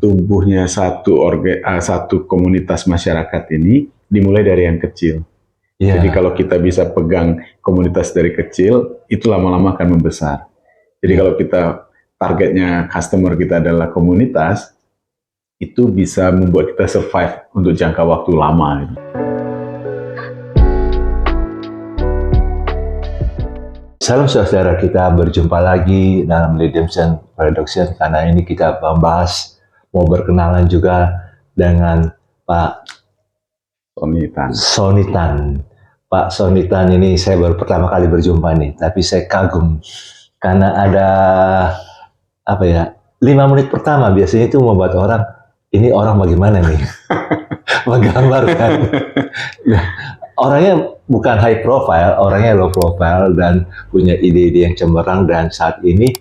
tumbuhnya satu komunitas masyarakat ini dimulai dari yang kecil. Jadi kalau kita bisa pegang komunitas dari kecil, itu lama-lama akan membesar. Jadi kalau kita targetnya customer kita adalah komunitas, itu bisa membuat kita survive untuk jangka waktu lama. Salam saudara, kita berjumpa lagi dalam Redemption Production. Karena ini kita membahas, mau berkenalan juga dengan Pak Sonitan. Pak Sonitan ini saya baru pertama kali berjumpa nih, tapi saya kagum karena ada 5 menit pertama biasanya itu membuat orang, ini orang bagaimana nih menggambarkan. Orangnya bukan high profile, orangnya low profile dan punya ide-ide yang cemerlang. Dan saat ini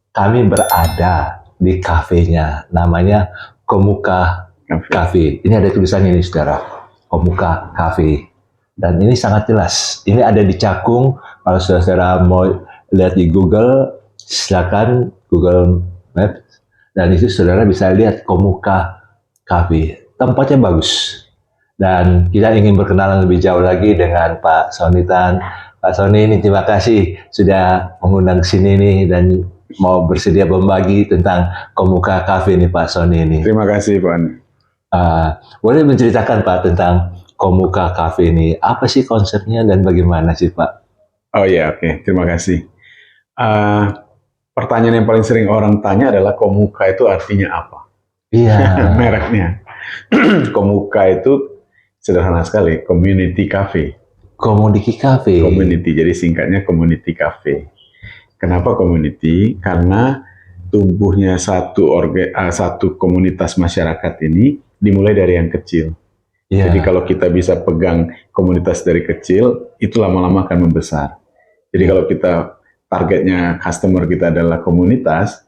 kami berada di kafenya, namanya Komuka Cafe. Ini ada tulisannya ini, saudara, Komuka Cafe. Dan ini sangat jelas. Ini ada di Cakung. Kalau saudara mau lihat di Google, silakan Google Maps. Dan itu saudara bisa lihat Komuka Cafe. Tempatnya bagus. Dan kita ingin berkenalan lebih jauh lagi dengan Pak Sonitan. Pak Soni, ini terima kasih sudah mengundang ke sini nih dan mau bersedia berbagi tentang Komuka Cafe nih Pak Soni ini. Terima kasih Pak. Boleh menceritakan Pak tentang Komuka Cafe ini? Apa sih konsepnya dan bagaimana sih Pak? Oh ya, oke. Terima kasih. Pertanyaan yang paling sering orang tanya adalah Komuka itu artinya apa? Iya. Mereknya. Komuka itu sederhana sekali, community cafe. Community cafe. Community, jadi singkatnya community cafe. Kenapa community? Karena tumbuhnya satu komunitas masyarakat ini dimulai dari yang kecil. Jadi kalau kita bisa pegang komunitas dari kecil, itu lama-lama akan membesar. Jadi kalau kita targetnya customer kita adalah komunitas,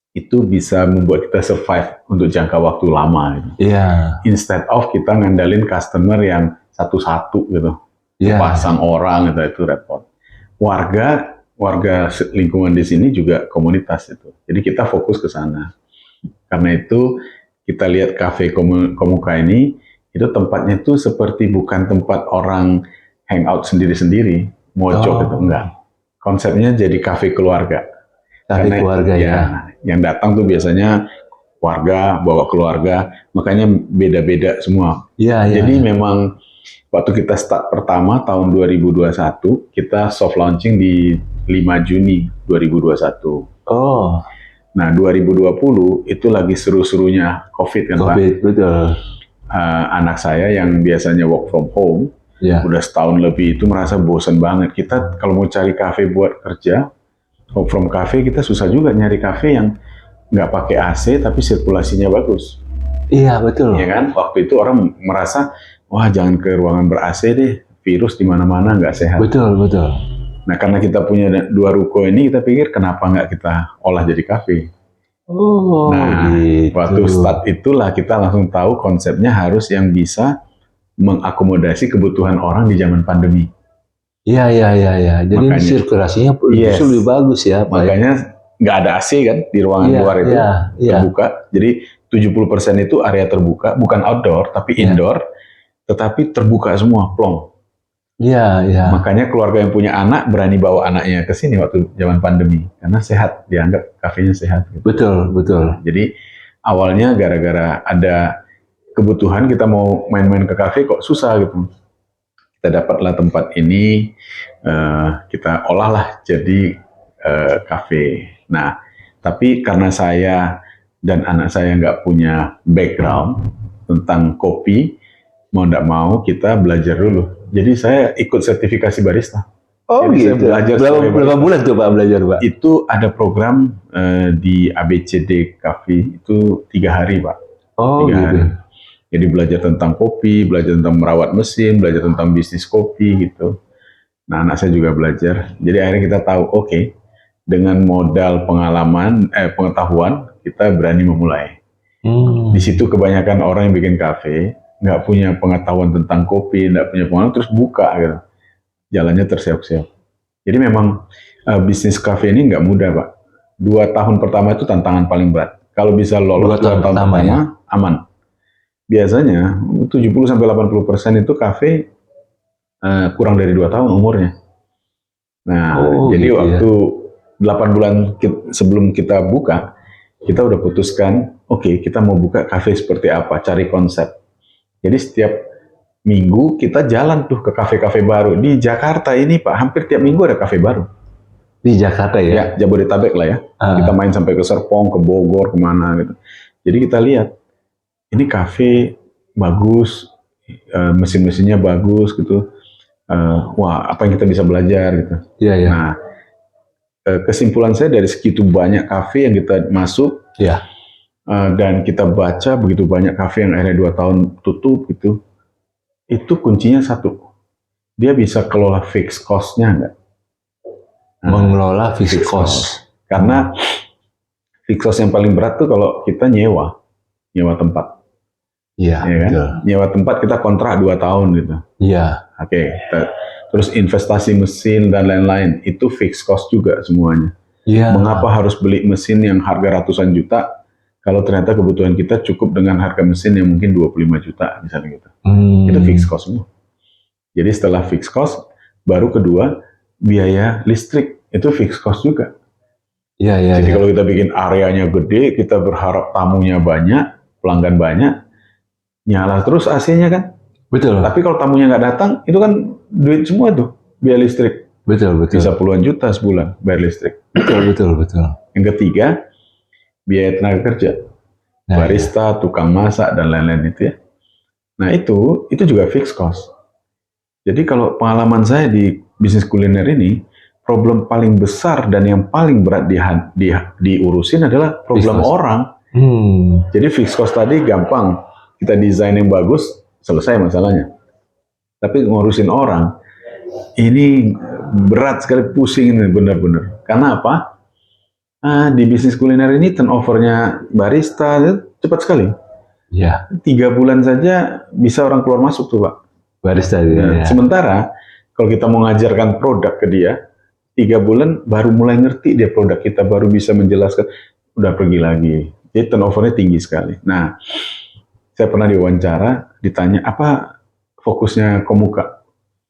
itu bisa membuat kita survive untuk jangka waktu lama. Instead of kita ngandalin customer yang satu-satu gitu, pasang orang itu repot. Warga lingkungan di sini juga komunitas itu. Jadi kita fokus ke sana. Karena itu kita lihat cafe Komuka ini, itu tempatnya itu seperti bukan tempat orang hangout sendiri-sendiri, mojok gitu, enggak. Konsepnya jadi cafe keluarga. Cafe keluarga yang datang tuh biasanya keluarga, bawa keluarga, makanya beda-beda semua. Jadi memang waktu kita start pertama tahun 2021, kita soft launching di 5 Juni 2021. Nah 2020 itu lagi seru-serunya COVID kan Pak? Betul. Anak saya yang biasanya work from home, udah setahun lebih itu merasa bosan banget. Kita kalau mau cari kafe buat kerja, work from cafe, kita susah juga nyari kafe yang nggak pakai AC tapi sirkulasinya bagus. Iya betul. Ya kan? Waktu itu orang merasa, wah jangan ke ruangan ber-AC deh, virus di mana-mana nggak sehat. Betul. Nah karena kita punya 2 ruko ini, kita pikir kenapa nggak kita olah jadi kafe. Waktu start itulah kita langsung tahu konsepnya harus yang bisa mengakomodasi kebutuhan orang di zaman pandemi. Iya. Jadi makanya, sirkulasinya lebih bagus ya. Makanya nggak ada AC kan di ruangan luar itu terbuka. Jadi 70% itu area terbuka, bukan outdoor tapi indoor, tetapi terbuka semua, plong. Makanya keluarga yang punya anak berani bawa anaknya ke sini waktu zaman pandemi karena sehat, dianggap kafenya sehat. Gitu. Betul. Jadi awalnya gara-gara ada kebutuhan kita mau main-main ke kafe kok susah gitu. Kita dapatlah tempat ini, kita olahlah jadi kafe. Nah, tapi karena saya dan anak saya nggak punya background tentang kopi, mau nggak mau kita belajar dulu. Jadi saya ikut sertifikasi barista. Jadi saya belajar berapa bulan tuh Pak belajar Pak? Itu ada program di ABCD Cafe itu 3 hari Pak. 3 hari. Jadi belajar tentang kopi, belajar tentang merawat mesin, belajar tentang bisnis kopi gitu. Nah anak saya juga belajar. Jadi akhirnya kita tahu, oke, dengan modal pengetahuan kita berani memulai. Di situ kebanyakan orang yang bikin kafe nggak punya pengetahuan tentang kopi, nggak punya pengalaman terus buka gitu. Jalannya terseok-seok. Jadi memang bisnis kafe ini nggak mudah Pak. 2 tahun pertama itu tantangan paling berat. Kalau bisa lolos 2 tahun pertama aman. Biasanya 70-80% itu kafe kurang dari 2 tahun umurnya. Nah, jadi gitu waktu 8 bulan sebelum kita buka, kita udah putuskan, oke, kita mau buka kafe seperti apa, cari konsep. Jadi setiap minggu kita jalan tuh ke kafe-kafe baru. Di Jakarta ini Pak, hampir tiap minggu ada kafe baru. Di Jakarta ya? Ya, Jabodetabek lah ya. Kita main sampai ke Serpong, ke Bogor, kemana gitu. Jadi kita lihat, ini kafe bagus, mesin-mesinnya bagus gitu. Wah, apa yang kita bisa belajar gitu. Iya, iya. Nah, kesimpulan saya dari segitu banyak kafe yang kita masuk, dan kita baca begitu banyak kafe yang akhirnya 2 tahun tutup gitu, itu kuncinya satu, dia bisa kelola fixed cost-nya nggak? Mengelola fixed cost. Karena fixed cost yang paling berat tuh kalau kita nyewa tempat. Iya, ya kan? Nyewa tempat kita kontrak 2 tahun gitu. Iya. Oke, terus investasi mesin dan lain-lain, itu fixed cost juga semuanya. Iya. Mengapa harus beli mesin yang harga ratusan juta, kalau ternyata kebutuhan kita cukup dengan harga mesin yang mungkin 25 juta misalnya gitu. Itu fixed cost semua. Jadi setelah fixed cost, baru kedua, biaya listrik, itu fixed cost juga. Iya. Jadi kalau kita bikin areanya gede, kita berharap tamunya banyak, pelanggan banyak, nyala terus AC-nya kan. Betul. Tapi kalau tamunya nggak datang, itu kan duit semua tuh, biaya listrik. Betul. Bisa puluhan juta sebulan bayar listrik. Betul. Yang ketiga, biaya tenaga kerja. Barista, tukang masak, dan lain-lain itu ya. Nah itu juga fixed cost. Jadi kalau pengalaman saya di bisnis kuliner ini, problem paling besar dan yang paling berat diurusin adalah problem orang. Jadi fixed cost tadi gampang, kita desain yang bagus, selesai masalahnya. Tapi ngurusin orang, ini berat sekali, pusing ini benar-benar. Karena apa? Di bisnis kuliner ini turnovernya barista cepat sekali. Ya. 3 bulan saja bisa orang keluar masuk tuh Pak. Barista ya. Sementara kalau kita mau ngajarkan produk ke dia, 3 bulan baru mulai ngerti dia produk kita, baru bisa menjelaskan, udah pergi lagi. Jadi turnovernya tinggi sekali. Nah, saya pernah diwawancara, ditanya apa fokusnya Komuka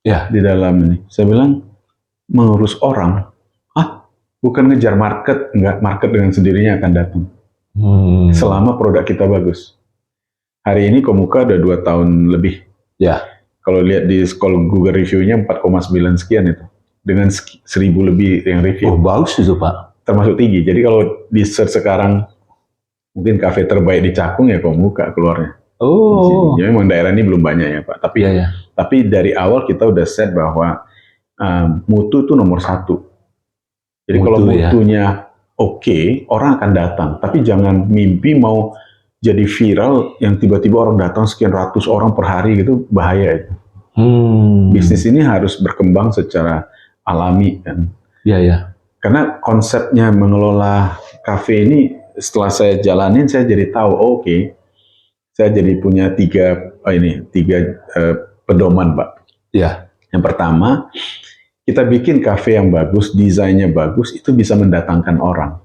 di dalam ini. Saya bilang mengurus orang. Bukan ngejar market, enggak, market dengan sendirinya akan datang. Selama produk kita bagus. Hari ini Komuka udah 2 tahun lebih. Ya. Kalau lihat di Google review-nya 4,9 sekian itu. Dengan 1.000 lebih yang review. Oh, bagus itu Pak. Termasuk tinggi. Jadi kalau di search sekarang, mungkin kafe terbaik di Cakung ya Komuka keluarnya. Oh. Jadi memang daerah ini belum banyak ya Pak. Tapi dari awal kita udah set bahwa mutu itu nomor 1. Jadi kalau mutunya oke, orang akan datang. Tapi jangan mimpi mau jadi viral yang tiba-tiba orang datang sekian ratus orang per hari gitu, bahaya itu. Bisnis ini harus berkembang secara alami kan. Iya. Karena konsepnya mengelola kafe ini setelah saya jalanin, saya jadi tahu, oke, saya jadi punya tiga pedoman Pak. Iya. Yang pertama, kita bikin kafe yang bagus, desainnya bagus, itu bisa mendatangkan orang.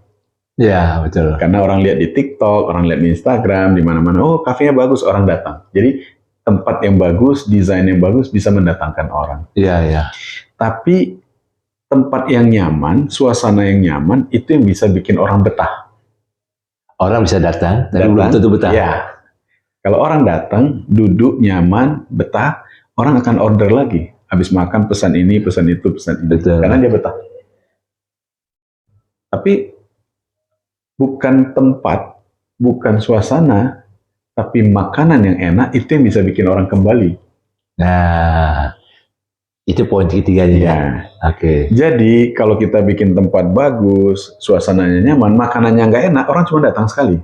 Ya, betul. Karena orang lihat di TikTok, orang lihat di Instagram, di mana-mana, oh kafenya bagus, orang datang. Jadi tempat yang bagus, desain yang bagus bisa mendatangkan orang. Iya. Tapi tempat yang nyaman, suasana yang nyaman, itu yang bisa bikin orang betah. Orang bisa datang, tapi belum tentu betah. Ya. Kalau orang datang, duduk nyaman, betah, orang akan order lagi. Habis makan pesan ini, pesan itu, pesan ini. Betul. Karena dia betah. Tapi bukan tempat, bukan suasana, tapi makanan yang enak, itu yang bisa bikin orang kembali. Nah, itu poin ketiganya. Ya. Oke. Jadi kalau kita bikin tempat bagus, suasananya nyaman, makanannya nggak enak, orang cuma datang sekali.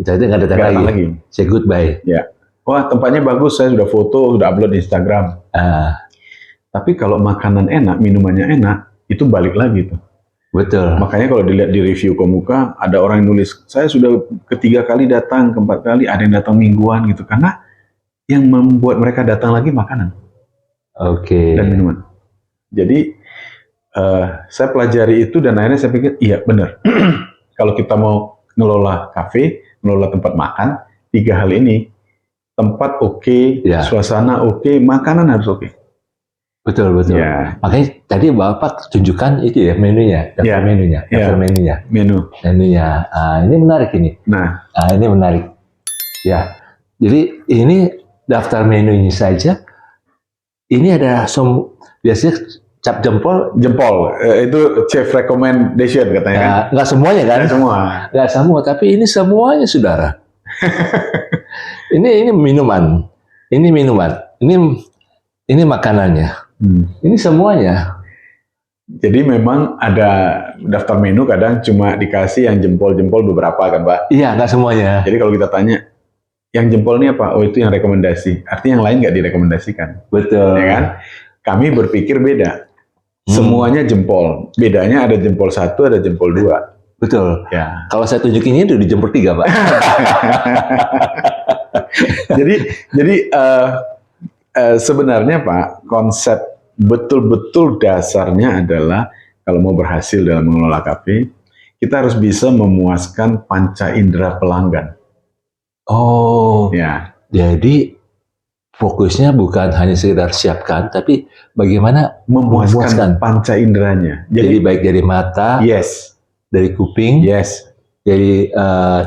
Jadi nggak datang lagi. Say goodbye. Ya. Wah, tempatnya bagus, saya sudah foto, sudah upload di Instagram. Tapi kalau makanan enak, minumannya enak, itu balik lagi tuh. Betul. Makanya kalau dilihat di review Komuka, ada orang yang nulis, saya sudah ketiga kali datang, keempat kali, ada yang datang mingguan gitu. Karena yang membuat mereka datang lagi makanan. Oke. Dan minuman. Jadi, saya pelajari itu dan akhirnya saya pikir, iya benar. Kalau kita mau ngelola kafe, ngelola tempat makan, 3 hal ini. Tempat oke, Ya. suasana oke, makanan harus oke. Betul. Ya, Makanya tadi Bapak tunjukkan itu ya menunya, daftar Ya. menunya, daftar menunya. menu. Ini menarik ini. Nah, Ini menarik. Ya. Jadi ini daftar menunya saja. Ini ada biasanya cap jempol. itu chef recommendation katanya kan? Nggak semuanya kan? Nggak semua, tapi ini semuanya, saudara. ini minuman, ini makanannya, ini semuanya. Jadi memang ada daftar menu, kadang cuma dikasih yang jempol-jempol beberapa kan Pak? Iya, nggak semuanya. Jadi kalau kita tanya, yang jempol ini apa? Oh, itu yang rekomendasi. Artinya yang lain nggak direkomendasikan. Betul. Ya kan? Kami berpikir beda. Semuanya jempol. Bedanya ada jempol 1, ada jempol 2. Betul. Ya. Kalau saya tunjukin ini udah di jempol 3, Pak. jadi sebenarnya Pak, konsep betul-betul dasarnya adalah kalau mau berhasil dalam mengelola kafe, kita harus bisa memuaskan panca indera pelanggan. Oh, Ya. Jadi fokusnya bukan hanya sekedar siapkan, tapi bagaimana memuaskan panca inderanya. Jadi baik dari mata, yes, dari kuping, yes, dari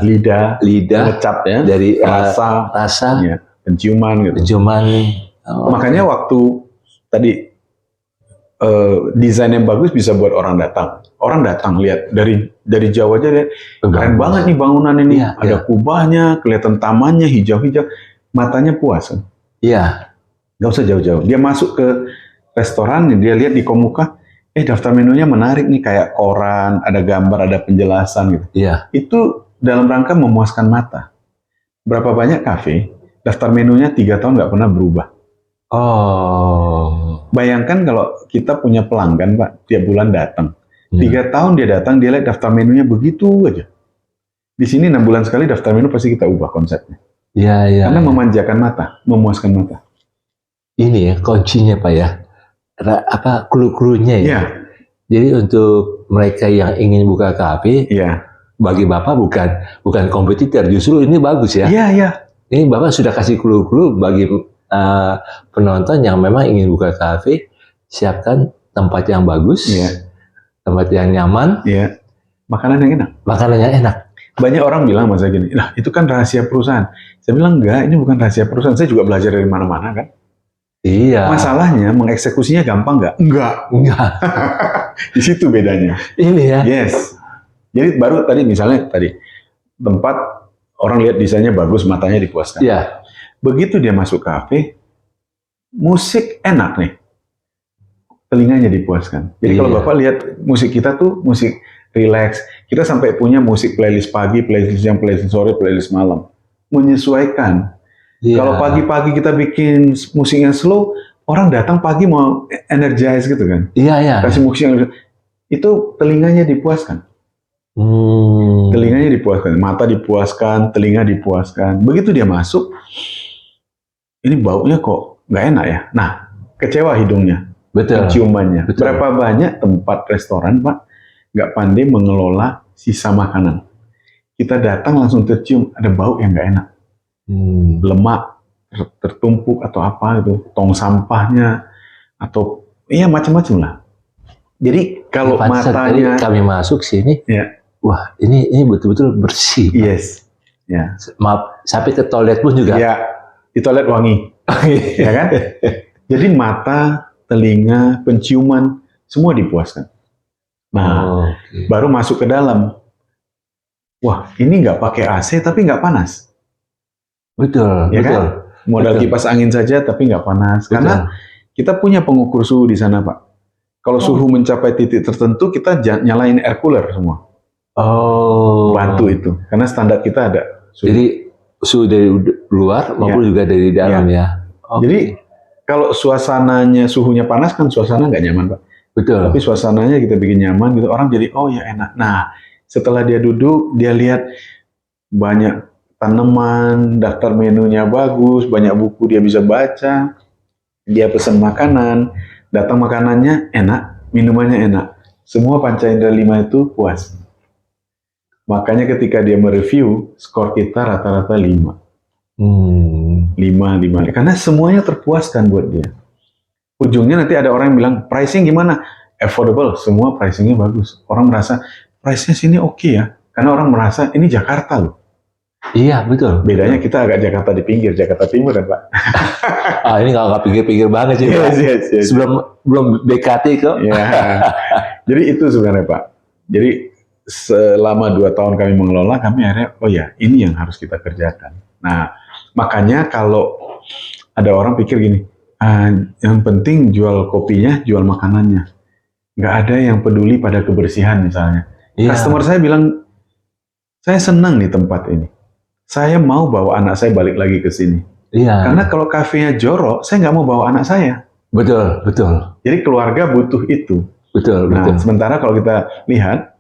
lidah, ngecap ya, dari rasa, ya, penciuman gitu. Makanya waktu tadi desain yang bagus bisa buat orang datang. Orang datang lihat dari jauh aja lihat keren banget nih bangunan ini. Ada kubahnya, kelihatan tamannya hijau-hijau, matanya puas. Iya. Nggak usah jauh-jauh. Dia masuk ke restoran, dia lihat di Komuka, daftar menunya menarik nih, kayak koran, ada gambar, ada penjelasan gitu. Iya. Itu dalam rangka memuaskan mata. Berapa banyak kafe daftar menunya 3 tahun nggak pernah berubah. Oh. Bayangkan kalau kita punya pelanggan Pak, tiap bulan datang. 3 tahun dia datang, dia lihat daftar menunya begitu aja. Di sini 6 bulan sekali daftar menu pasti kita ubah konsepnya. Iya. Karena memanjakan mata, memuaskan mata. Ini ya kuncinya Pak ya. Clue-cluenya ya. Iya. Jadi untuk mereka yang ingin buka kafe, bagi Bapak bukan kompetitor, justru ini bagus ya. Iya. Ini Bapak sudah kasih clue-clue bagi penonton yang memang ingin buka kafe, siapkan tempat yang bagus, tempat yang nyaman, makanan yang enak. Banyak orang bilang masa gini, nah itu kan rahasia perusahaan. Saya bilang enggak, ini bukan rahasia perusahaan. Saya juga belajar dari mana-mana kan. Iya. Masalahnya mengeksekusinya gampang nggak? Enggak. Di situ bedanya. Ini ya. Yes. Jadi baru misalnya tempat orang lihat desainnya bagus, matanya dipuaskan. Iya. Begitu dia masuk kafe, musik enak nih, telinganya dipuaskan. Jadi kalau Bapak lihat musik kita tuh musik relax, kita sampai punya musik playlist pagi, playlist siang, playlist sore, playlist malam, menyesuaikan. Kalau pagi-pagi kita bikin musiknya slow, orang datang pagi mau energize gitu kan? Iya. Kasih musik yang itu telinganya dipuaskan. Telinganya dipuaskan, mata dipuaskan, telinga dipuaskan. Begitu dia masuk, ini baunya kok nggak enak ya? Nah, kecewa hidungnya, penciumannya. Berapa banyak tempat restoran Pak nggak pandai mengelola sisa makanan. Kita datang langsung tercium ada bau yang nggak enak, lemak tertumpuk atau apa itu, tong sampahnya atau macam-macam lah. Jadi kalau matanya kami masuk sini, wah ini betul-betul bersih. Yes. Maaf, sampai ke toilet pun juga. Ya, di toilet wangi, ya kan? Jadi mata, telinga, penciuman semua dipuaskan. Nah, baru masuk ke dalam. Wah, ini nggak pakai AC tapi nggak panas. Betul. Kan? Modal kipas angin saja tapi nggak panas. Karena kita punya pengukur suhu di sana, Pak. Kalau suhu mencapai titik tertentu, kita nyalain air cooler semua. Bantu itu. Karena standar kita ada suhu. Jadi suhu dari luar maupun juga dari dalam ya. Jadi kalau suasananya suhunya panas kan suasana nggak nyaman, Pak. Betul. Tapi suasananya kita bikin nyaman gitu, orang jadi oh ya enak. Nah, setelah dia duduk, dia lihat banyak tanaman, daftar menunya bagus, banyak buku dia bisa baca, dia pesan makanan, datang makanannya enak, minumannya enak. Semua panca indera 5 itu puas. Makanya ketika dia mereview, skor kita rata-rata 5. 5. Karena semuanya terpuaskan buat dia. Ujungnya nanti ada orang yang bilang, pricing gimana? Affordable, semua pricingnya bagus. Orang merasa, price-nya sini oke ya. Karena orang merasa, ini Jakarta loh. Iya, betul. Bedanya kita agak Jakarta di pinggir, Jakarta Timur kan Pak? Ini nggak pinggir-pinggir banget sih Pak. Yes. Belum BKT kok. Ya. Jadi itu sebenarnya Pak. Jadi selama 2 tahun kami mengelola, kami akhirnya, oh ya, ini yang harus kita kerjakan. Nah, makanya kalau ada orang pikir gini, yang penting jual kopinya, jual makanannya. Nggak ada yang peduli pada kebersihan misalnya. Iya. Customer saya bilang, saya senang di tempat ini. Saya mau bawa anak saya balik lagi ke sini. Iya. Karena kalau kafenya jorok, saya nggak mau bawa anak saya. Betul. Jadi keluarga butuh itu. Betul. Sementara kalau kita lihat,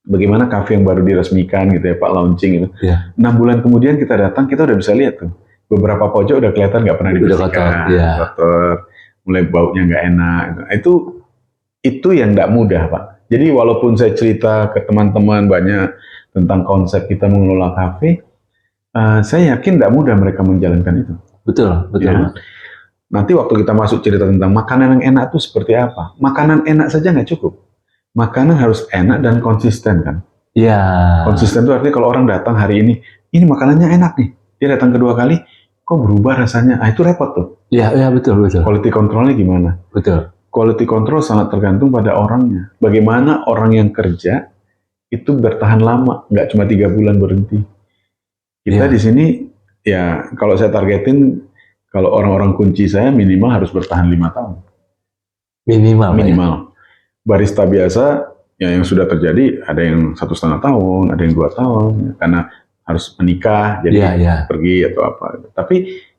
bagaimana kafe yang baru diresmikan gitu ya Pak, launching gitu. Iya. 6 bulan kemudian kita datang, kita udah bisa lihat tuh. Beberapa pojok udah kelihatan nggak pernah dibersihkan. Kotor, mulai baunya nggak enak. Itu yang nggak mudah Pak. Jadi walaupun saya cerita ke teman-teman banyak tentang konsep kita mengelola kafe, saya yakin tidak mudah mereka menjalankan itu. Betul. Ya. Nanti waktu kita masuk cerita tentang makanan yang enak itu seperti apa? Makanan enak saja nggak cukup. Makanan harus enak dan konsisten kan? Iya. Konsisten itu artinya kalau orang datang hari ini makanannya enak nih. Dia datang kedua kali, kok berubah rasanya? Itu repot tuh. Iya betul. Quality controlnya gimana? Betul. Quality control sangat tergantung pada orangnya. Bagaimana orang yang kerja itu bertahan lama, nggak cuma 3 bulan berhenti. Kita di sini, ya kalau saya targetin, kalau orang-orang kunci saya minimal harus bertahan 5 tahun. Minimal. Ya? Barista biasa, ya yang sudah terjadi, ada yang 1,5 tahun, ada yang 2 tahun, ya, karena harus menikah, jadi pergi atau apa. Tapi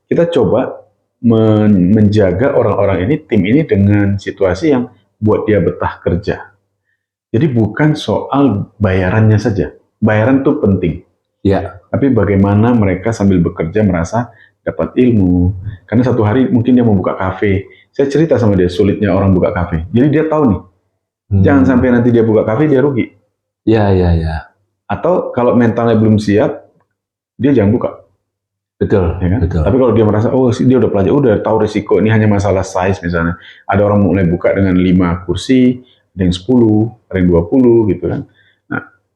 kita coba menjaga orang-orang ini, tim ini dengan situasi yang buat dia betah kerja. Jadi bukan soal bayarannya saja. Bayaran itu penting. Ya. Tapi bagaimana mereka sambil bekerja merasa dapat ilmu. Karena satu hari mungkin dia mau buka kafe. Saya cerita sama dia sulitnya orang buka kafe. Jadi dia tahu nih, jangan sampai nanti dia buka kafe dia rugi. Ya. Atau kalau mentalnya belum siap, dia jangan buka. Betul. Ya kan? Betul. Tapi kalau dia merasa, dia udah pelajari, udah tahu risiko, ini hanya masalah size misalnya. Ada orang mulai buka dengan 5 kursi, ada yang 10, ada yang 20 gitu kan.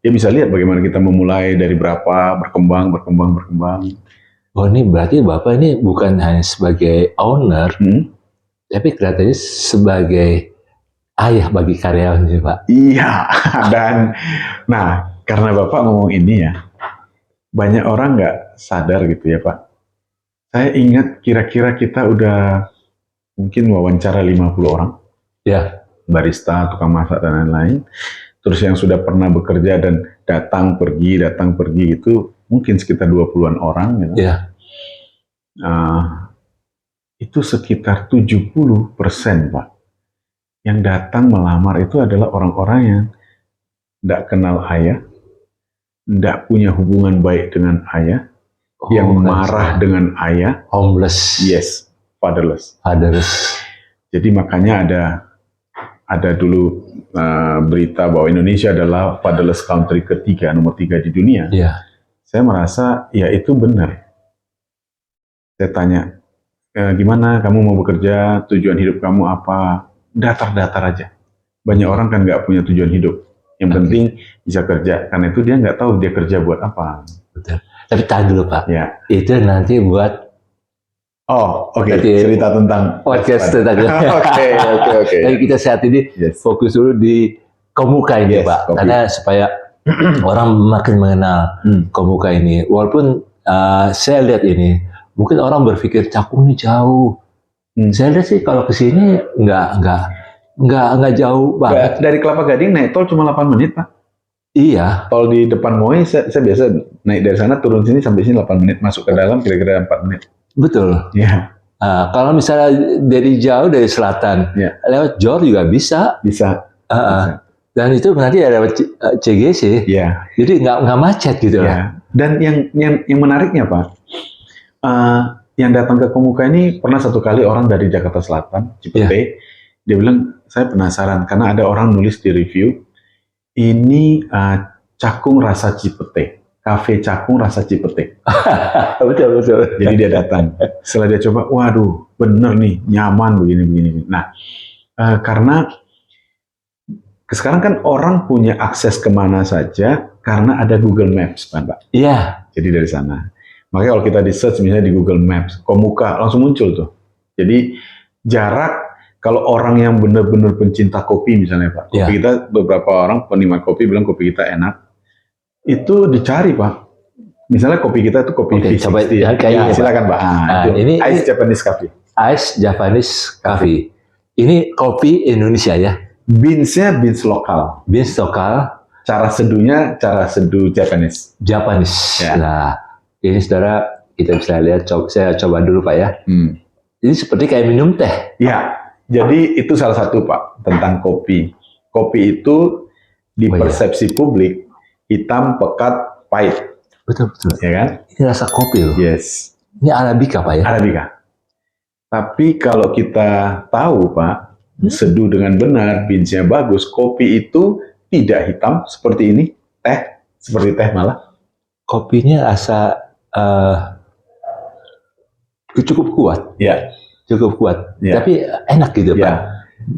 Dia bisa lihat bagaimana kita memulai dari berapa, berkembang. Oh ini berarti Bapak ini bukan hanya sebagai owner, tapi kelihatannya sebagai ayah bagi karyawannya Pak. Iya, dan karena Bapak ngomong ini ya, banyak orang nggak sadar gitu ya Pak. Saya ingat kira-kira kita udah mungkin wawancara 50 orang. Ya. Barista, tukang masak, dan lain-lain. Terus yang sudah pernah bekerja dan datang pergi itu mungkin sekitar 20-an orang. Gitu. Ya. Itu sekitar 70% Pak. Yang datang melamar itu adalah orang-orang yang tidak kenal ayah, tidak punya hubungan baik dengan ayah, yang marah dengan ayah. Homeless. Yes, fatherless. Jadi makanya ada dulu berita bahwa Indonesia adalah fatherless country nomor 3 di dunia. Yeah. Saya merasa ya itu benar. Saya tanya, gimana kamu mau bekerja, tujuan hidup kamu apa? Datar-datar aja. Banyak orang kan nggak punya tujuan hidup. Yang penting bisa kerja. Karena itu dia nggak tahu dia kerja buat apa. Betul. Tapi tahan dulu Pak. Ya. Itu nanti buat oke. Cerita tentang podcast tentang Oke. Tapi kita saat ini fokus dulu di Komuka ini Pak. Kopi. Karena supaya orang makin mengenal Komuka ini. Walaupun saya lihat ini, mungkin orang berpikir Cakung ini jauh. Saya lihat sih kalau ke sini nggak jauh banget. Dari Kelapa Gading naik tol cuma 8 menit Pak. Iya. Tol di depan Moe saya biasa naik dari sana turun sini sampai sini 8 menit, masuk ke dalam kira-kira 4 menit. Betul. Ya. Kalau misalnya dari jauh dari selatan, lewat Jor juga bisa. Bisa. Dan itu nanti ada CGC. Ya. Jadi nggak macet gitu. Ya. Dan yang menariknya Pak, yang datang ke Komuka ini pernah satu kali orang dari Jakarta Selatan, Cipete, dia bilang saya penasaran karena ada orang nulis di review ini Cakung rasa Cipete. Kafe Cakung rasa Cipete. Betul, betul. Jadi dia datang. Setelah dia coba, waduh, bener nih, nyaman begini. Nah, karena sekarang kan orang punya akses kemana saja karena ada Google Maps, Pak. Iya. Jadi dari sana. Makanya kalau kita di search misalnya di Google Maps, Komuka langsung muncul tuh. Jadi jarak kalau orang yang benar-benar pencinta kopi misalnya Pak, kopi kita beberapa orang penikmat kopi bilang kopi kita enak, itu dicari Pak. Misalnya kopi kita itu kopi V60. Coba ya, silakan Pak. Ini Ice Japanese Coffee. Ice Japanese Coffee. Ini kopi Indonesia ya? Beans-nya beans lokal. Beans lokal. Cara seduhnya cara seduh Japanese. Japanese. Ya. Nah, ini saudara kita bisa lihat. Saya coba dulu Pak ya. Ini seperti kayak minum teh. Ya. Jadi itu salah satu Pak tentang kopi. Kopi itu di persepsi publik hitam, pekat, pahit. Betul. Ya kan? Ini rasa kopi loh. Yes. Ini Arabica Pak ya? Arabica. Tapi kalau kita tahu Pak, seduh dengan benar, beans-nya bagus, kopi itu tidak hitam seperti ini, seperti teh malah. Kopinya rasa cukup kuat. Ya. Cukup kuat. Ya. Tapi enak gitu Pak.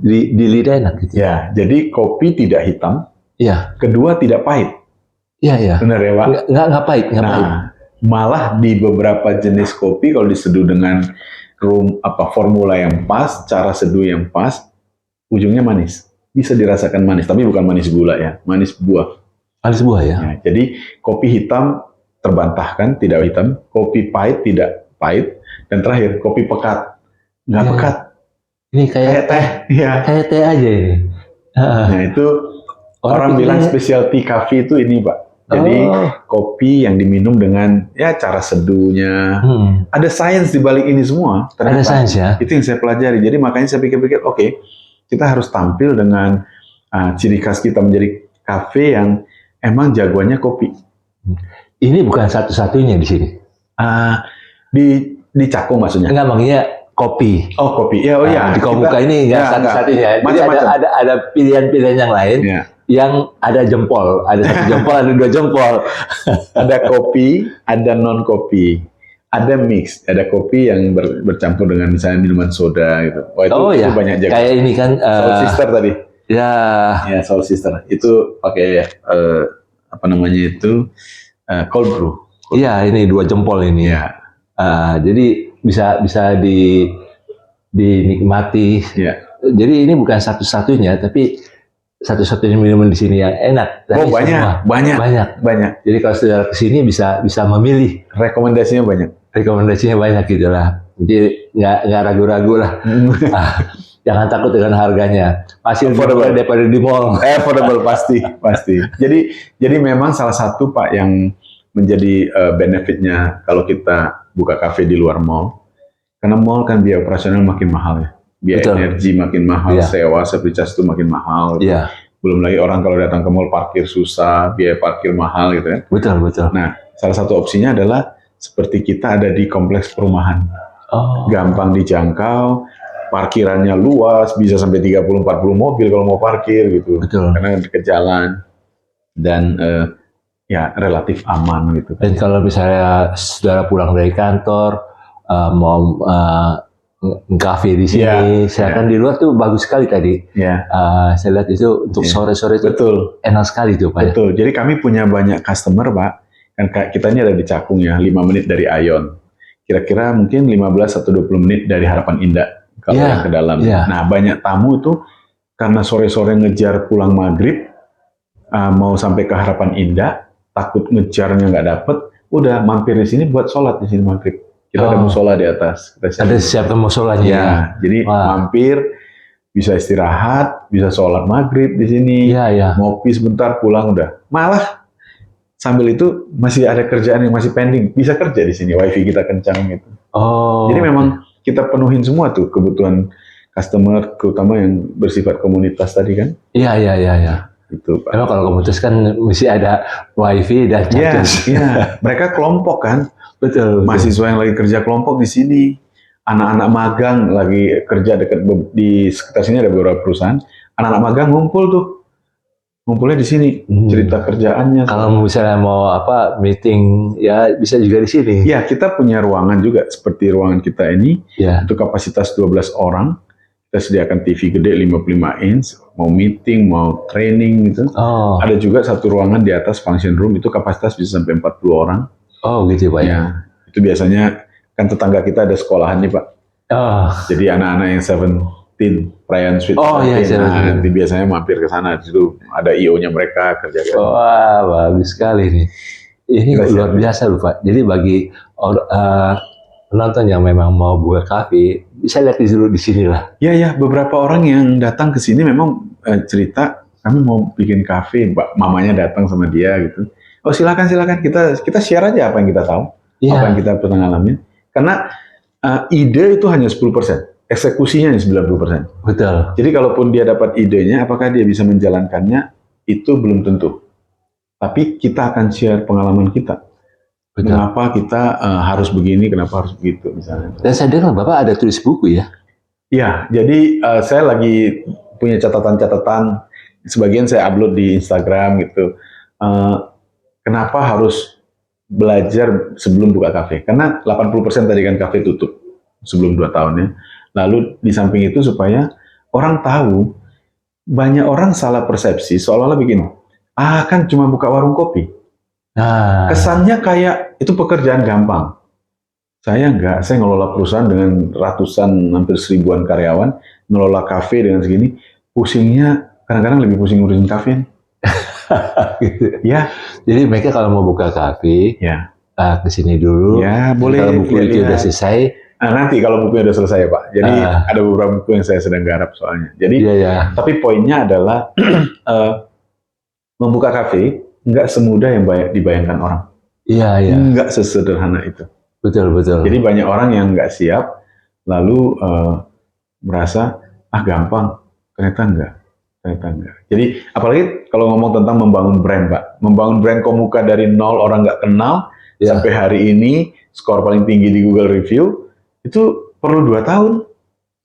Di lidah enak gitu. Ya, jadi kopi tidak hitam. Iya. Kedua tidak pahit. Iya. Benar ya Pak? Nggak pahit. Malah di beberapa jenis kopi kalau diseduh dengan formula yang pas, cara seduh yang pas, ujungnya manis. Bisa dirasakan manis, tapi bukan manis gula ya, manis buah. Manis buah ya? Nah, jadi kopi hitam terbantahkan, tidak hitam. Kopi pahit, tidak pahit. Dan terakhir, kopi pekat. Nggak pekat. Ini kayak teh. Ya. Kayak teh aja ini. Nah, itu orang bilang specialty coffee itu ini, Pak. Jadi kopi yang diminum dengan cara seduhnya. Ada sains di balik ini semua. Ada sains ya? Itu yang saya pelajari. Jadi makanya saya pikir-pikir, oke, kita harus tampil dengan ciri khas kita menjadi kafe yang emang jagoannya kopi. Ini bukan satu-satunya di sini. Di Cakung maksudnya? Enggak, maksudnya kopi. Oh, kopi. Di Komuka ini enggak satu-satunya. Jadi ada pilihan-pilihan yang lain. Yang ada jempol, ada satu jempol, ada dua jempol. Ada kopi, ada non kopi, ada mix, ada kopi yang bercampur dengan misalnya minuman soda gitu. Itu banyak jago. Kayak ini kan Soul Sister tadi. Ya, Soul Sister. Itu pakai cold brew. Iya, ini dua jempol ini. Ya. Jadi bisa dinikmati. Ya. Jadi ini bukan satu-satunya, tapi satu-satunya minuman di sini yang enak. Tapi banyak. Jadi kalau saudara kesini bisa memilih. Rekomendasinya banyak Gitulah. Jadi nggak ragu-ragu lah. Jangan takut dengan harganya. Masih affordable daripada di mall. Affordable pasti. Jadi memang salah satu Pak yang menjadi benefitnya kalau kita buka kafe di luar mall. Karena mall kan biaya operasional makin mahal ya. Biaya energi makin mahal, sewa service charge itu makin mahal. Belum lagi orang kalau datang ke mall parkir susah, biaya parkir mahal gitu kan. Betul. Nah, salah satu opsinya adalah seperti kita ada di kompleks perumahan. Gampang dijangkau, parkirannya luas, bisa sampai 30-40 mobil kalau mau parkir gitu. Betul. Karena dekat jalan dan relatif aman gitu. Dan kalau misalnya saudara pulang dari kantor, mau kafe di sini, silakan di luar tuh bagus sekali tadi. Saya lihat itu untuk sore-sore itu enak sekali tuh Pak. Betul. Jadi kami punya banyak customer Pak. Kan kita ini ada di Cakung ya, 5 menit dari Ayon. Kira-kira mungkin 15 atau 20 menit dari Harapan Indah kalau yang ke dalam. Nah banyak tamu tuh karena sore-sore ngejar pulang maghrib, mau sampai ke Harapan Indah, takut ngejarnya nggak dapet, udah mampir di sini buat sholat di sini maghrib. Kita ada musola di atas. Ada siapkan musolanya. Ya, jadi mampir, bisa istirahat, bisa sholat maghrib di sini. Ngopi sebentar, pulang udah. Malah sambil itu masih ada kerjaan yang masih pending, bisa kerja di sini. Wifi kita kencang gitu. Jadi memang kita penuhin semua tuh kebutuhan customer, terutama yang bersifat komunitas tadi kan. Iya. Itu Pak. Emang kalau komunitas kan mesti ada wifi dan charger. Mereka kelompok kan. Betul. Mahasiswa yang lagi kerja kelompok di sini, anak-anak magang lagi kerja dekat di sekitar sini ada beberapa perusahaan, anak-anak magang ngumpul tuh ngumpulnya di sini, cerita kerjaannya. Kalau misalnya mau apa meeting ya bisa juga di sini. Ya, kita punya ruangan juga seperti ruangan kita ini. Ya. Itu kapasitas 12 orang. Kita sediakan TV gede 55 inch, mau meeting, mau training gitu. Oh. Ada juga satu ruangan di atas function room itu kapasitas bisa sampai 40 orang. Oh, gitu Pak ya. Itu biasanya kan tetangga kita ada sekolahan nih Pak. Oh. Jadi anak-anak yang 17 perayaan Sweet iya, nanti biasanya mampir ke sana, di situ ada IO-nya mereka kerja. Wah, bagus sekali nih. Ini luar biasa loh Pak. Jadi bagi penonton yang memang mau buka kafe bisa lihat dulu di sini lah. Ya, beberapa orang yang datang ke sini memang cerita kami mau bikin kafe, mamanya datang sama dia gitu. Oh silakan kita share aja apa yang kita tahu, apa yang kita pernah ngalamin. Karena ide itu hanya 10%, eksekusinya hanya 90%. Betul. Jadi kalaupun dia dapat idenya, apakah dia bisa menjalankannya, itu belum tentu. Tapi kita akan share pengalaman kita. Betul. Kenapa kita harus begini, kenapa harus begitu misalnya. Dan saya dengar Bapak ada tulis buku ya? Iya, jadi saya lagi punya catatan-catatan, sebagian saya upload di Instagram gitu. Kenapa harus belajar sebelum buka kafe? Karena 80% tadi kan kafe tutup sebelum 2 tahun ya. Lalu di samping itu supaya orang tahu, banyak orang salah persepsi seolah-olah begini, kan cuma buka warung kopi. Nah, kesannya kayak itu pekerjaan gampang. Saya enggak, saya ngelola perusahaan dengan ratusan, hampir 1000-an karyawan, ngelola kafe dengan segini, pusingnya kadang-kadang lebih pusing ngurusin kafe. Gitu. Ya. Jadi mereka kalau mau buka kafe, ya, ke sini dulu. Ya, boleh. Kalau buku itu udah selesai. Nanti kalau bukunya udah selesai Pak. Jadi ada beberapa buku yang saya sedang garap soalnya. Jadi, tapi poinnya adalah membuka kafe nggak semudah yang dibayangkan orang. Iya. Nggak sesederhana itu. Betul. Jadi banyak orang yang nggak siap, lalu merasa gampang, ternyata enggak. Jadi apalagi kalau ngomong tentang membangun brand, Pak. Membangun brand Komuka dari nol, orang nggak kenal, sampai hari ini skor paling tinggi di Google Review, itu perlu 2 tahun.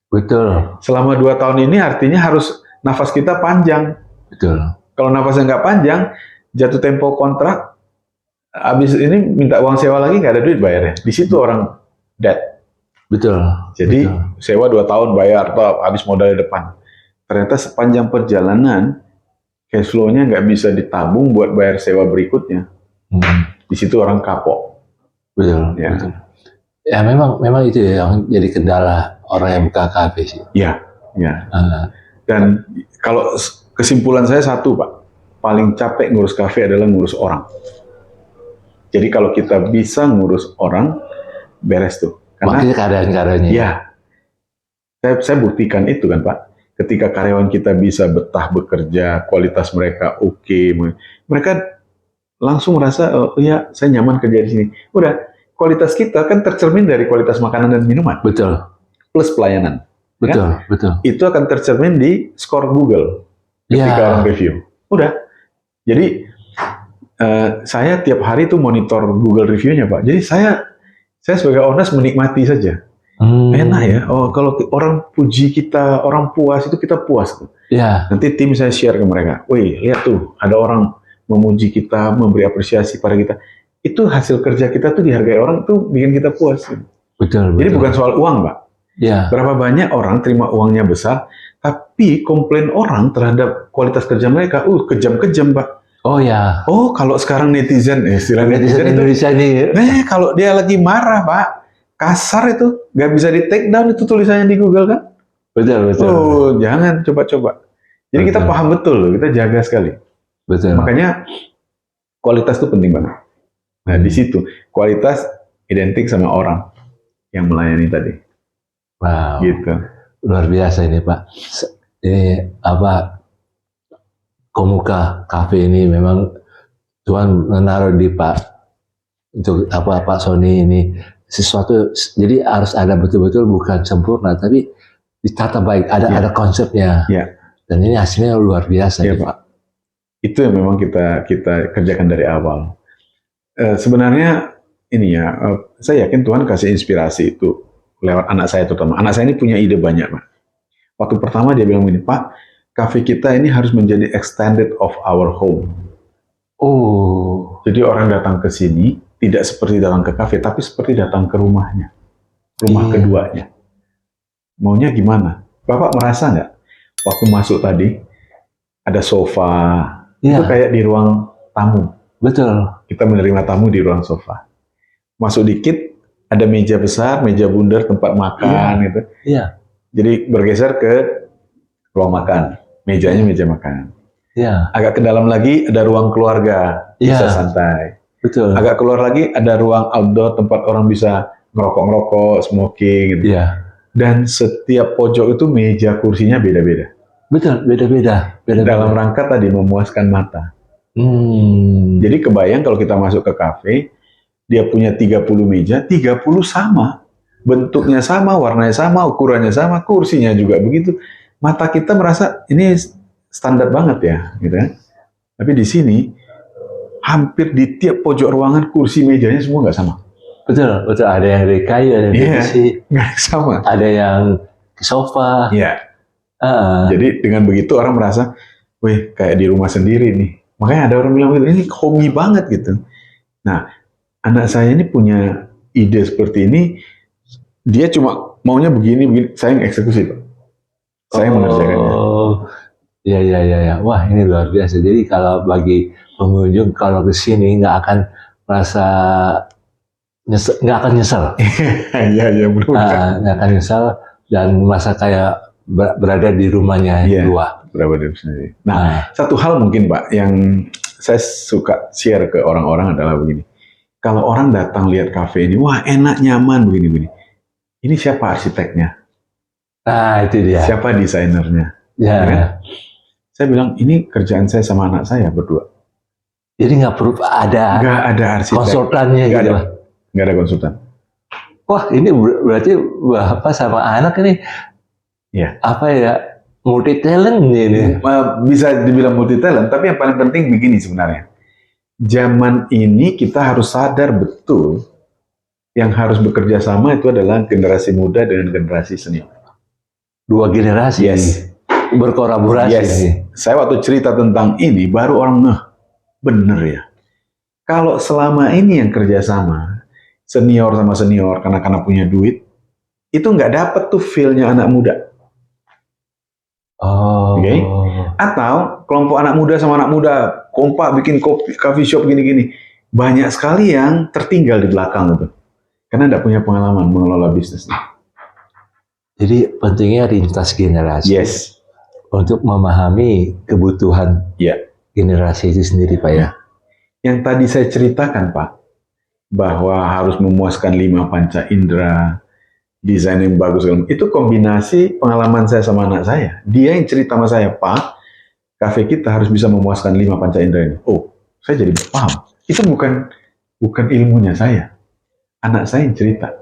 Betul. Selama 2 tahun ini artinya harus nafas kita panjang. Betul. Kalau nafasnya nggak panjang, jatuh tempo kontrak, habis ini minta uang sewa lagi, nggak ada duit bayarnya. Di situ orang dead. Betul. Jadi sewa 2 tahun bayar, atau habis modalnya depan. Ternyata sepanjang perjalanan, cash flow-nya nggak bisa ditabung buat bayar sewa berikutnya. Di situ orang kapok. Betul. Ya memang itu yang jadi kendala orang yang buka kafe sih. Iya. Dan kalau kesimpulan saya satu Pak, paling capek ngurus kafe adalah ngurus orang. Jadi kalau kita bisa ngurus orang, beres tuh. Makanya keadaan-keadaannya. Iya. Saya buktikan itu kan Pak. Ketika karyawan kita bisa betah bekerja, kualitas mereka oke, mereka langsung merasa, oh ya saya nyaman kerja di sini. Udah, kualitas kita kan tercermin dari kualitas makanan dan minuman. Betul. Plus pelayanan. Betul. Itu akan tercermin di skor Google ketika orang review. Udah. Jadi saya tiap hari tuh monitor Google review-nya Pak. Jadi saya sebagai owners menikmati saja. Enak ya. Oh, kalau orang puji kita, orang puas, itu kita puas. Iya. Nanti tim saya share ke mereka. Wih, lihat tuh, ada orang memuji kita, memberi apresiasi pada kita. Itu hasil kerja kita tuh dihargai orang tuh bikin kita puas. Betul. Jadi bukan soal uang, Pak. Iya. Berapa banyak orang terima uangnya besar, tapi komplain orang terhadap kualitas kerja mereka, kejam-kejam, Pak. Oh ya. Oh, kalau sekarang netizen, istilah netizen Indonesia ini. Kalau dia lagi marah, Pak, kasar itu, nggak bisa di take down itu tulisannya di Google kan? Betul. Oh, jangan coba-coba. Jadi kita paham betul, kita jaga sekali. Betul. Makanya kualitas itu penting banget. Nah, di situ kualitas identik sama orang yang melayani tadi. Wow. Gitu. Luar biasa ini, Pak. Ini apa? Komuka Cafe ini memang Tuhan menaruh di Pak untuk Pak Sony ini sesuatu, jadi harus ada betul-betul, bukan sempurna tapi ditata baik, ada konsepnya. Dan ini hasilnya luar biasa ya, Pak. Itu yang memang kita kerjakan dari awal. Sebenarnya ini ya, saya yakin Tuhan kasih inspirasi itu lewat anak saya terutama. Anak saya ini punya ide banyak, Pak. Waktu pertama dia bilang begini, Pak, kafe kita ini harus menjadi extended of our home. Oh, Jadi orang datang ke sini tidak seperti datang ke kafe, tapi seperti datang ke rumahnya, rumah Iya. keduanya. Maunya gimana? Bapak merasa nggak waktu masuk tadi ada sofa, itu Iya, kayak di ruang tamu. betul. Kita menerima tamu di ruang sofa. Masuk dikit ada meja besar, meja bundar tempat makan gitu. Iya, Jadi bergeser ke ruang makan. Mejanya meja makan. iya, Agak ke dalam lagi ada ruang keluarga, bisa Iya. santai. betul. Agak keluar lagi ada ruang outdoor tempat orang bisa ngerokok-ngerokok, smoking gitu. Iya, Dan setiap pojok itu meja kursinya beda-beda. betul. Beda-beda. Dalam rangka tadi memuaskan mata. Jadi, Jadi kebayang kalau kita masuk ke kafe, dia punya 30 meja, 30 sama. Bentuknya sama, warnanya sama, ukurannya sama, kursinya juga begitu. Mata kita merasa ini standar banget ya, gitu kan. Tapi di sini hampir di tiap pojok ruangan kursi mejanya semua nggak sama. betul. Ada yang dari kayu, ada yang dari Iya, besi, nggak sama. ada yang sofa. Iya. Ah, Jadi dengan begitu orang merasa, wih kayak di rumah sendiri nih. Makanya ada orang bilang ini homey banget gitu. Nah, anak saya ini punya ide seperti ini. Dia cuma maunya begini, saya yang eksekusi, Pak. Saya mengerjakannya. Oh, ya. Wah, ini luar biasa. Jadi kalau bagi pengunjung kalau ke sini nggak akan merasa nggak akan nyesel. Iya, mudah-mudahan. Nggak akan nyesel dan merasa kayak berada di rumahnya Iya. dua. Berapa dari sendiri. Nah, satu hal mungkin Pak yang saya suka share ke orang-orang adalah begini. Kalau orang datang lihat kafe ini, wah enak, nyaman, begini-begini. Ini siapa arsiteknya? Nah, itu dia. Siapa desainernya? Ya. Ya kan? Saya bilang, ini kerjaan saya sama anak saya berdua. Jadi nggak perlu ada Nggak ada arsitek. konsultannya Nggak gitu. ada. Nggak ada konsultan. Wah, ini berarti Bapak sama anak ini Iya. apa ya, multi talent ini. Bisa dibilang multi talent, tapi yang paling penting begini sebenarnya. Zaman ini kita harus sadar betul yang harus bekerja sama itu adalah generasi muda dengan generasi senior. Dua generasi Yes. berkolaborasi. Yes. Saya waktu cerita tentang ini baru orang ngeh, bener ya. Kalau selama ini yang kerja sama senior sama senior karena punya duit, itu nggak dapet tuh feel-nya anak muda. Oh. Oke. Atau kelompok anak muda sama anak muda kompak bikin kopi, coffee shop gini-gini. Banyak sekali yang tertinggal di belakang itu. Karena nggak punya pengalaman mengelola bisnisnya. Jadi pentingnya lintas generasi Yes. untuk memahami kebutuhan Ya. generasi itu sendiri, Pak ya. Yang tadi saya ceritakan, Pak, bahwa harus memuaskan 5 panca indera, desain yang bagus, itu kombinasi pengalaman saya sama anak saya. Dia yang cerita sama saya, Pak, kafe kita harus bisa memuaskan 5 panca indera ini. Oh, saya jadi paham. Itu bukan ilmunya saya. Anak saya yang cerita.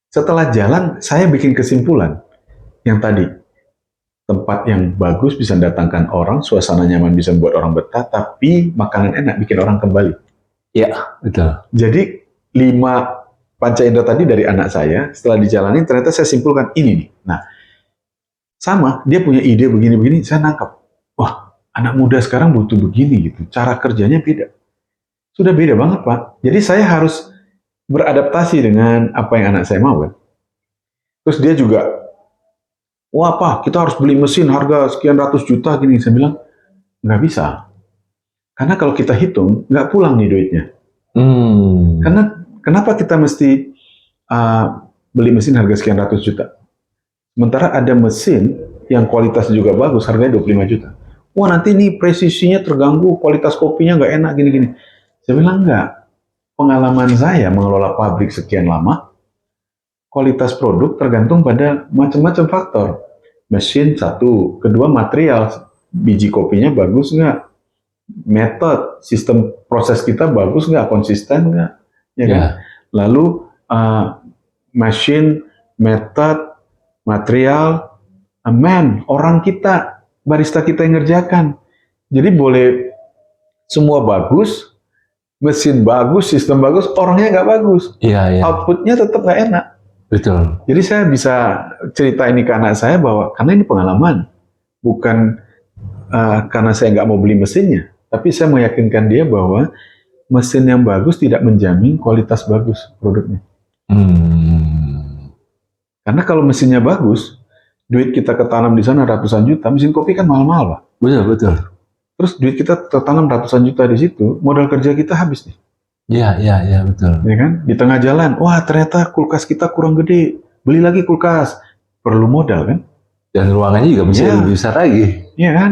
Setelah jalan, saya bikin kesimpulan. Yang tadi, tempat yang bagus bisa mendatangkan orang, suasana nyaman bisa membuat orang betah, tapi makanan enak bikin orang kembali. Iya, betul. Jadi 5 panca indera tadi dari anak saya, setelah dijalani ternyata saya simpulkan ini nih. Nah, sama, dia punya ide begini-begini, saya nangkap. Wah, anak muda sekarang butuh begini gitu. Cara kerjanya beda. Sudah beda banget, Pak. Jadi saya harus beradaptasi dengan apa yang anak saya mau kan. Terus dia juga, wah Pak, kita harus beli mesin harga sekian ratus juta gini. Saya bilang, nggak bisa. Karena kalau kita hitung, nggak pulang nih duitnya. Karena kenapa kita mesti beli mesin harga sekian ratus juta? Sementara ada mesin yang kualitas juga bagus, harganya 25 juta. Wah nanti nih presisinya terganggu, kualitas kopinya nggak enak gini-gini. Saya bilang enggak. Pengalaman saya mengelola pabrik sekian lama, kualitas produk tergantung pada macam-macam faktor. Mesin satu, kedua material, biji kopinya bagus nggak? Metode, sistem proses kita bagus nggak? Konsisten nggak? Ya kan? Lalu mesin, metode, material, orang kita, barista kita yang ngerjakan. Jadi boleh semua bagus, mesin bagus, sistem bagus, orangnya nggak bagus. Iya. Outputnya tetap nggak enak. Betul. Jadi saya bisa cerita ini ke anak saya bahwa karena ini pengalaman. bukan karena saya nggak mau beli mesinnya, tapi saya meyakinkan dia bahwa mesin yang bagus tidak menjamin kualitas bagus produknya. Karena kalau mesinnya bagus, duit kita ketanam di sana ratusan juta, mesin kopi kan mahal-mahal, Pak. Betul, betul. Terus duit kita tertanam ratusan juta di situ, modal kerja kita habis nih. Iya, betul. Ya kan? Di tengah jalan, wah ternyata kulkas kita kurang gede, beli lagi kulkas. Perlu modal kan? Dan ruangannya juga bisa lebih besar lagi. Iya kan?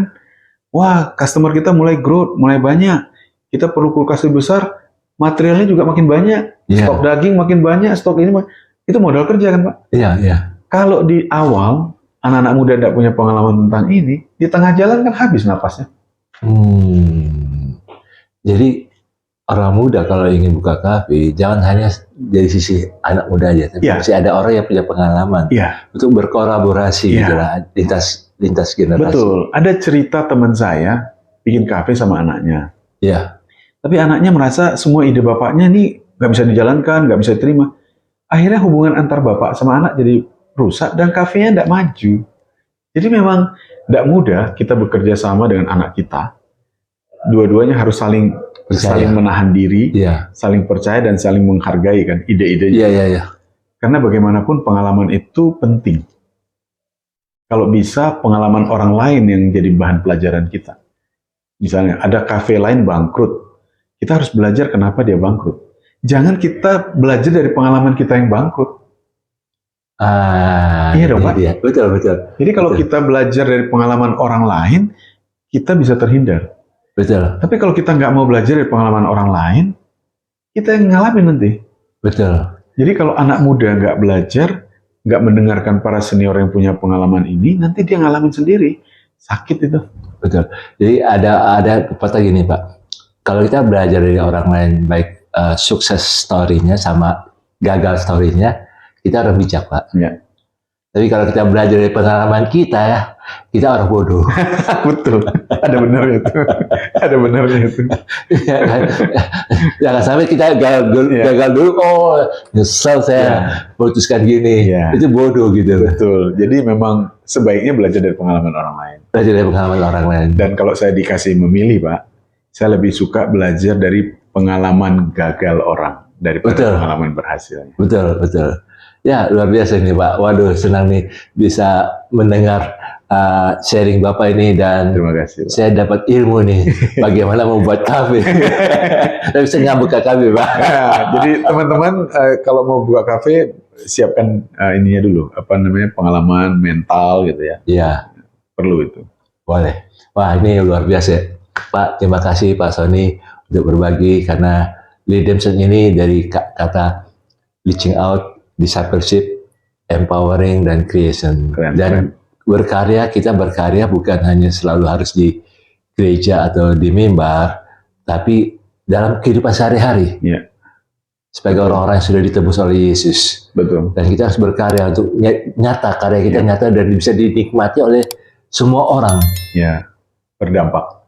Wah, customer kita mulai growth, mulai banyak. Kita perlu kulkas lebih besar, materialnya juga makin banyak. Stok daging makin banyak, stok ini itu modal kerja kan, Pak? Iya. Kalau di awal anak-anak muda tidak punya pengalaman tentang ini, di tengah jalan kan habis napasnya. Jadi orang muda kalau ingin buka kafe, jangan hanya dari sisi anak muda aja, tapi masih ada orang yang punya pengalaman untuk berkolaborasi gitu lah, lintas generasi. Betul. Ada cerita teman saya bikin kafe sama anaknya. Iya. Tapi anaknya merasa semua ide bapaknya ini nggak bisa dijalankan, nggak bisa diterima. Akhirnya hubungan antar bapak sama anak jadi rusak dan kafenya tidak maju. Jadi memang tidak mudah kita bekerja sama dengan anak kita. Dua-duanya harus saling menahan diri, saling percaya dan saling menghargai kan ide-idenya. Iya. Karena bagaimanapun pengalaman itu penting. Kalau bisa pengalaman orang lain yang jadi bahan pelajaran kita. Misalnya ada kafe lain bangkrut, kita harus belajar kenapa dia bangkrut. Jangan kita belajar dari pengalaman kita yang bangkrut. Iya dong, Pak. Betul. Jadi kalau kita belajar dari pengalaman orang lain, kita bisa terhindar. Betul. Tapi kalau kita nggak mau belajar dari pengalaman orang lain, kita yang ngalamin nanti. Betul. Jadi kalau anak muda nggak belajar, nggak mendengarkan para senior yang punya pengalaman ini, nanti dia ngalamin sendiri. Sakit itu. Betul. Jadi ada pepatah gini, Pak. Kalau kita belajar dari orang lain, baik sukses story-nya sama gagal story-nya, kita harus bijak, Pak. Ya. Tapi kalau kita belajar dari pengalaman kita orang bodoh. Betul. Ada benarnya itu. Ada benarnya itu. Jangan sampai kita gagal dulu, nyesel saya putuskan gini. Itu bodoh gitu. Betul. Jadi memang sebaiknya belajar dari pengalaman orang lain. Belajar dari pengalaman orang lain. Dan kalau saya dikasih memilih, Pak, saya lebih suka belajar dari pengalaman gagal orang daripada pengalaman berhasilnya. Betul. Ya, luar biasa nih, Pak. Waduh, senang nih bisa mendengar sharing Bapak ini, dan terima kasih, Pak. Saya dapat ilmu nih bagaimana membuat kafe. Tapi saya nggak buka kafe, Pak. Jadi teman-teman kalau mau buka kafe, siapkan ininya dulu, pengalaman mental gitu ya. Iya. Perlu itu. Boleh. Wah, ini luar biasa, Pak. Terima kasih Pak Sony untuk berbagi, karena Redemption ini dari kata reaching out, discipleship, empowering, dan creation. Keren. Berkarya, kita berkarya bukan hanya selalu harus di gereja atau di mimbar, tapi dalam kehidupan sehari-hari. Yeah. Sebagai orang-orang yang sudah ditebus oleh Yesus. Betul. Dan kita harus berkarya untuk nyata, karya kita nyata dan bisa dinikmati oleh semua orang. Ya, berdampak.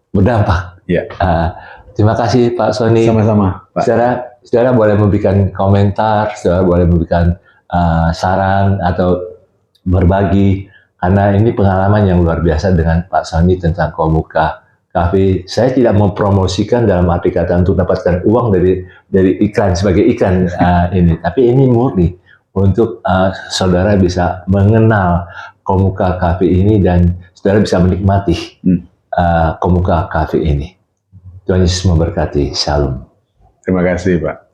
Ya. Terima kasih Pak Sony. Sama-sama, Pak. Saudara boleh memberikan komentar, saudara boleh memberikan saran atau berbagi, karena ini pengalaman yang luar biasa dengan Pak Sony tentang Komuka Cafe. Saya tidak mempromosikan dalam arti kata untuk dapatkan uang dari iklan sebagai iklan ini, tapi ini murni untuk saudara bisa mengenal Komuka Cafe ini dan saudara bisa menikmati Komuka Cafe ini. Tuhan Yesus memberkati. Shalom. Terima kasih, Pak.